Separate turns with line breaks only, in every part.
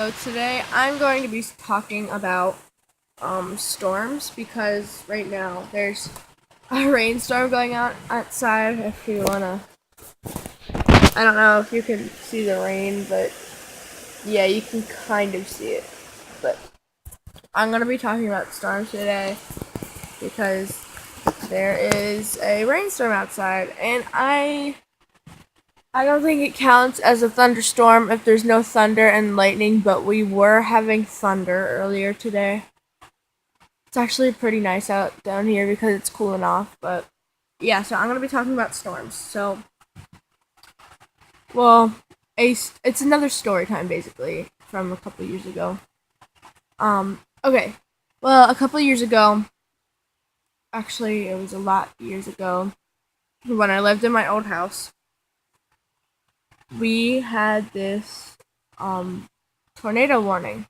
So today I'm going to be talking about storms because right now there's a rainstorm going on outside. If you wanna, I don't know if you can see the rain, but yeah, you can kind of see it. But I'm gonna be talking about storms today because there is a rainstorm outside, and I don't think it counts as a thunderstorm if there's no thunder and lightning, but we were having thunder earlier today. It's actually pretty nice out down here because it's cooling off, but yeah, so I'm going to be talking about storms. Well, it's another story time basically from a couple years ago. Okay. Well, a couple years ago, actually it was a lot years ago, when I lived in my old house, we had this tornado warning.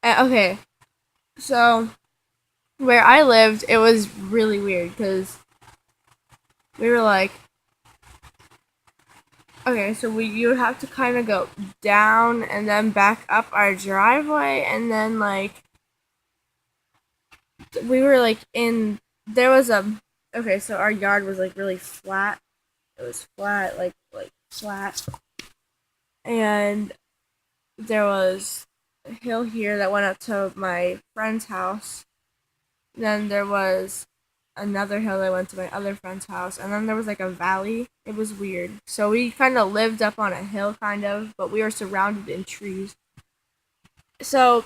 Okay, so where I lived, it was really weird because we were like, okay, so you would have to kind of go down and then back up our driveway, and then like we were like in there was a okay, so our yard was like really flat. It was flat, like flat, and there was a hill here that went up to my friend's house. Then there was another hill that went to my other friend's house, and then there was like a valley. It was weird. So we kind of lived up on a hill, kind of, but we were surrounded in trees. So,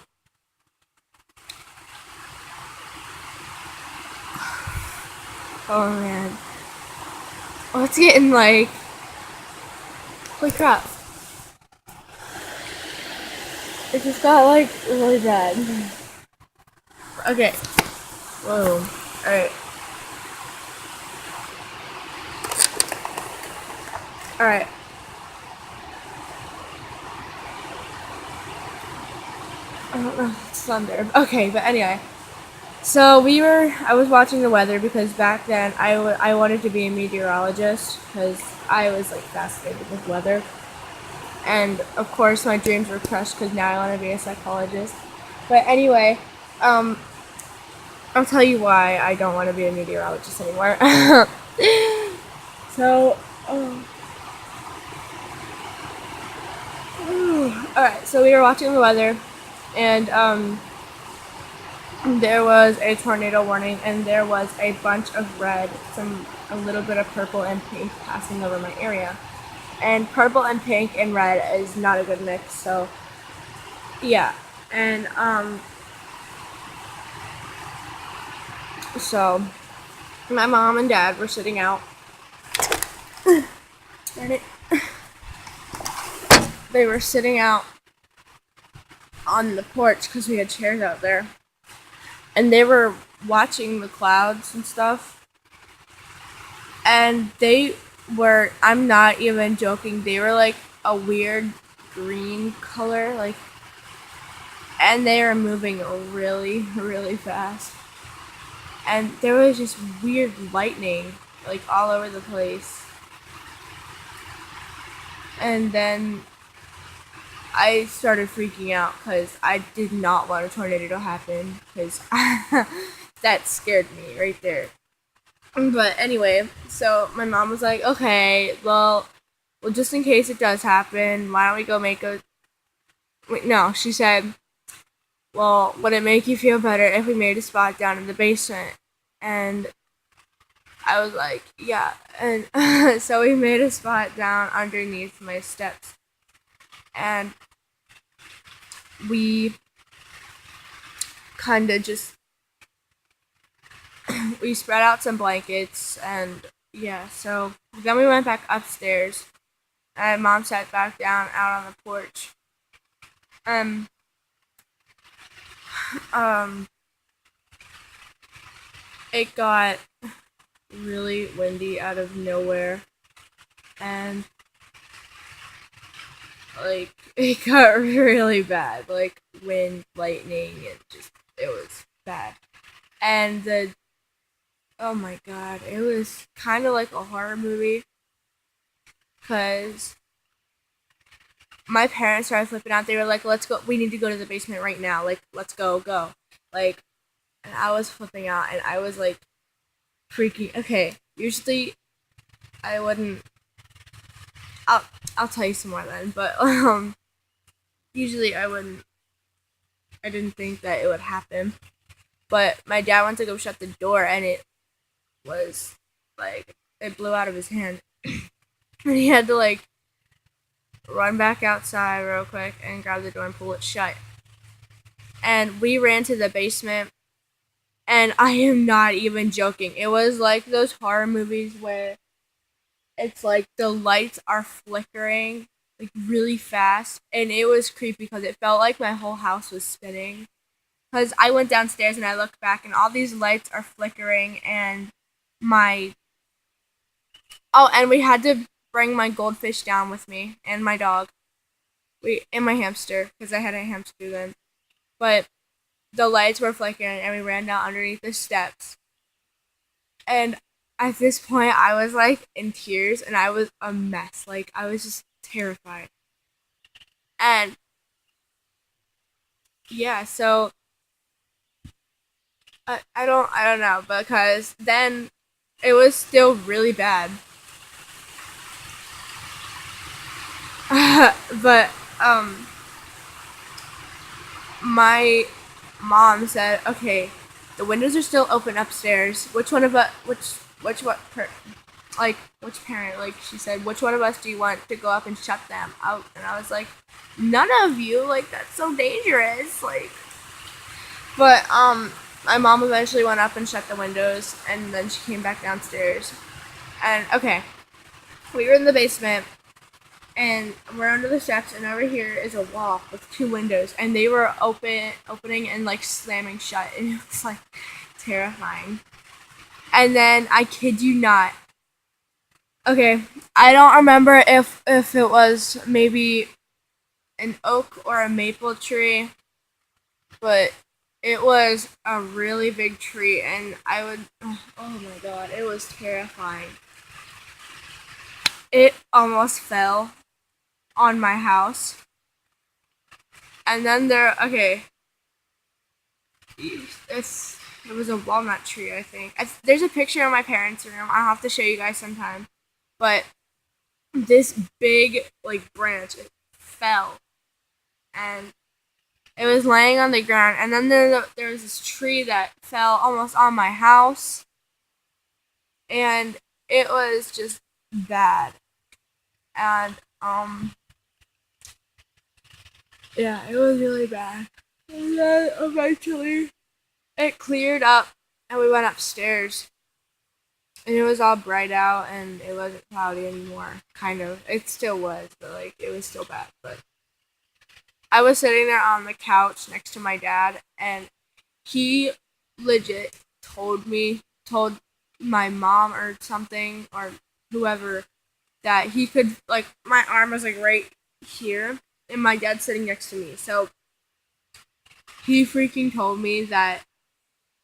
oh man, well, it's getting like, holy crap! It just got like really bad. Okay, whoa, all right, all right. I don't know. It's thunder. Okay, but anyway. So I was watching the weather because back then I wanted to be a meteorologist because I was like fascinated with weather. And of course my dreams were crushed because now I want to be a psychologist. But anyway, um, I'll tell you why I don't want to be a meteorologist anymore. so, um, alright, so we were watching the weather, and there was a tornado warning, and there was a bunch of red, a little bit of purple and pink passing over my area. And purple and pink and red is not a good mix, so yeah. And so my mom and dad were sitting out. Darn it. They were sitting out on the porch because we had chairs out there, and they were watching the clouds and stuff. And they were, I'm not even joking, they were like a weird green color, like, and they were moving really, really fast. And there was just weird lightning, like, all over the place. And then I started freaking out because I did not want a tornado to happen because that scared me right there. But anyway, so my mom was like, okay, well, just in case it does happen, why don't we go make a. Wait, no, she said, well, would it make you feel better if we made a spot down in the basement? And I was like, yeah. And so we made a spot down underneath my steps. And we kind of just we spread out some blankets, and yeah, so then we went back upstairs, and mom sat back down out on the porch. Um um it got really windy out of nowhere, and like it got really bad, like wind, lightning, and just it was bad. And the oh my god, it was kind of like a horror movie because my parents started flipping out. They were like, "Let's go. We need to go to the basement right now. Like, let's go." Like, and I was flipping out, and I was like freaking. Okay, usually I wouldn't. I'll I'll tell you some more then, but usually I wouldn't. I didn't think that it would happen, but my dad went to go shut the door, and it was like it blew out of his hand, and he had to like run back outside real quick and grab the door and pull it shut. And we ran to the basement, and I am not even joking. It was like those horror movies where it's like the lights are flickering like really fast, and it was creepy because it felt like my whole house was spinning. Because I went downstairs and I looked back, and all these lights are flickering, and my and we had to bring my goldfish down with me and my dog, and my hamster because I had a hamster then. But the lights were flickering, and we ran down underneath the steps. And at this point, I was like in tears, and I was a mess. Like I was just terrified. And yeah, so I don't know because then it was still really bad. But my mom said, "Okay, the windows are still open upstairs. Which one of us? Which what? Like which parent?" Like she said, "Which one of us do you want to go up and shut them out?" And I was like, "None of you. Like that's so dangerous." Like, but my mom eventually went up and shut the windows, and then she came back downstairs. And okay, we were in the basement, and we're under the steps, and over here is a wall with two windows, and they were opening and like slamming shut, and it was like terrifying. And then I kid you not, okay, I don't remember if it was maybe an oak or a maple tree, but it was a really big tree, and I would oh my god, it was terrifying. It almost fell on my house. And then it was a walnut tree, I think. There's a picture in my parents' room. I'll have to show you guys sometime. But this big like branch it fell, and it was laying on the ground. And then there was this tree that fell almost on my house, and it was just bad. And yeah, it was really bad. And then eventually it cleared up, and we went upstairs, and it was all bright out, and it wasn't cloudy anymore. Kind of, it still was, but like it was still bad. But I was sitting there on the couch next to my dad, and he legit told my mom or something or whoever that he could like my arm was like right here, and my dad's sitting next to me. So he freaking told me that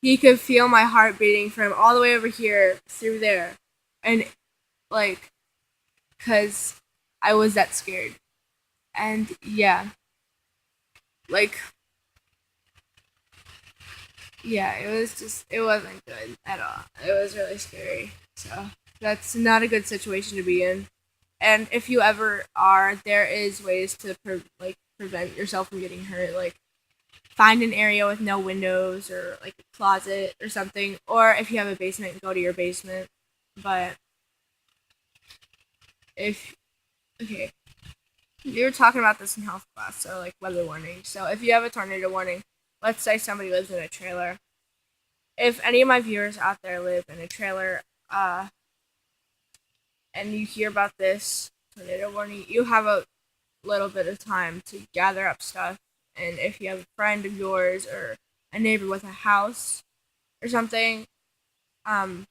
he could feel my heart beating from all the way over here through there, and like, cause I was that scared, and yeah, like, yeah, it wasn't good at all. It was really scary. So that's not a good situation to be in. And if you ever are, there is ways to prevent yourself from getting hurt. Like find an area with no windows or like a closet or something. Or if you have a basement, go to your basement. But if okay, we were talking about this in health class, so like weather warning. So if you have a tornado warning, let's say somebody lives in a trailer. If any of my viewers out there live in a trailer, and you hear about this tornado warning, you have a little bit of time to gather up stuff. And if you have a friend of yours or a neighbor with a house or something, um,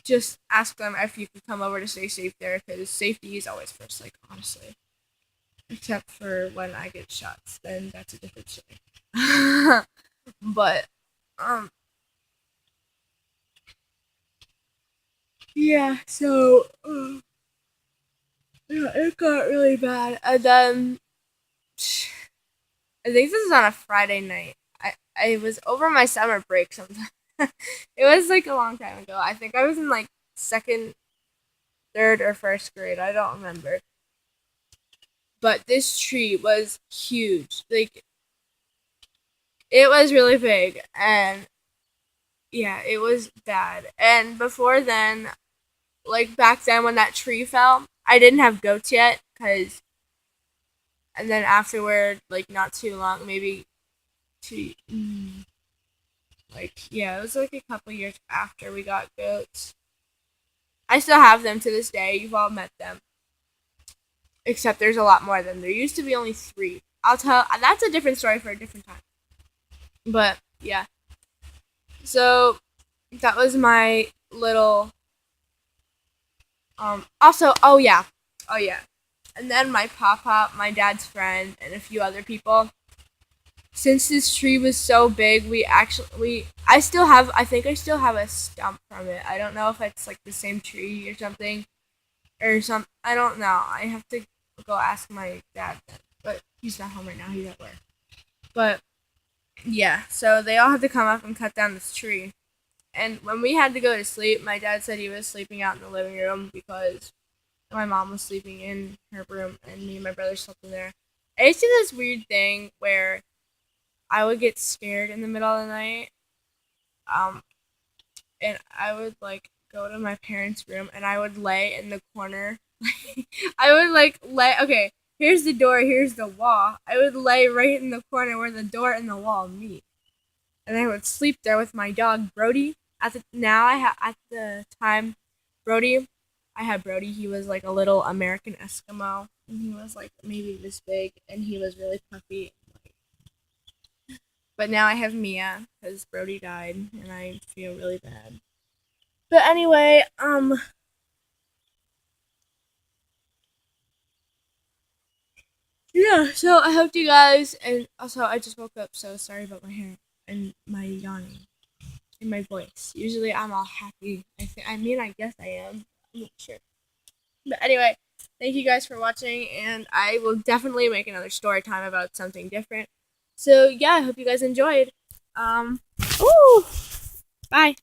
just ask them if you can come over to stay safe there, because safety is always first, like, honestly. Except for when I get shots, then that's a different story. But, yeah, so, Yeah, it got really bad. And then I think this is on a Friday night. I was over my summer break sometime. It was like a long time ago. I think I was in like second, third, or first grade. I don't remember. But this tree was huge. Like it was really big, and yeah, it was bad. And before then, like back then when that tree fell, I didn't have goats yet, cause and then afterward, like not too long, maybe two, like yeah, it was like a couple years after we got goats. I still have them to this day. You've all met them, except there's a lot more of them. There used to be only three. I'll tell. That's a different story for a different time. But yeah, so that was my little. Also, oh yeah, and then my papa, my dad's friend, and a few other people. Since this tree was so big, I still have I think I still have a stump from it. I don't know if it's like the same tree or something or some I don't know. I have to go ask my dad then. But he's not home right now. He's at work. But yeah, so they all had to come up and cut down this tree. And when we had to go to sleep, my dad said he was sleeping out in the living room because my mom was sleeping in her room and me and my brother slept in there. I used to do this weird thing where I would get scared in the middle of the night. Um, and I would like go to my parents' room and I would lay in the corner. I would like lay. Okay, here's the door. Here's the wall. I would lay right in the corner where the door and the wall meet, and I would sleep there with my dog Brody. At the time, Brody. I had Brody. He was like a little American Eskimo, and he was like maybe this big, and he was really puffy. But now I have Mia because Brody died, and I feel really bad. But anyway, yeah. So I hope you guys, and also I just woke up, so sorry about my hair and my yawning and my voice. Usually I'm all happy. I mean, I guess I am. I'm not sure. But anyway, thank you guys for watching, and I will definitely make another story time about something different. So yeah, I hope you guys enjoyed. Ooh, bye.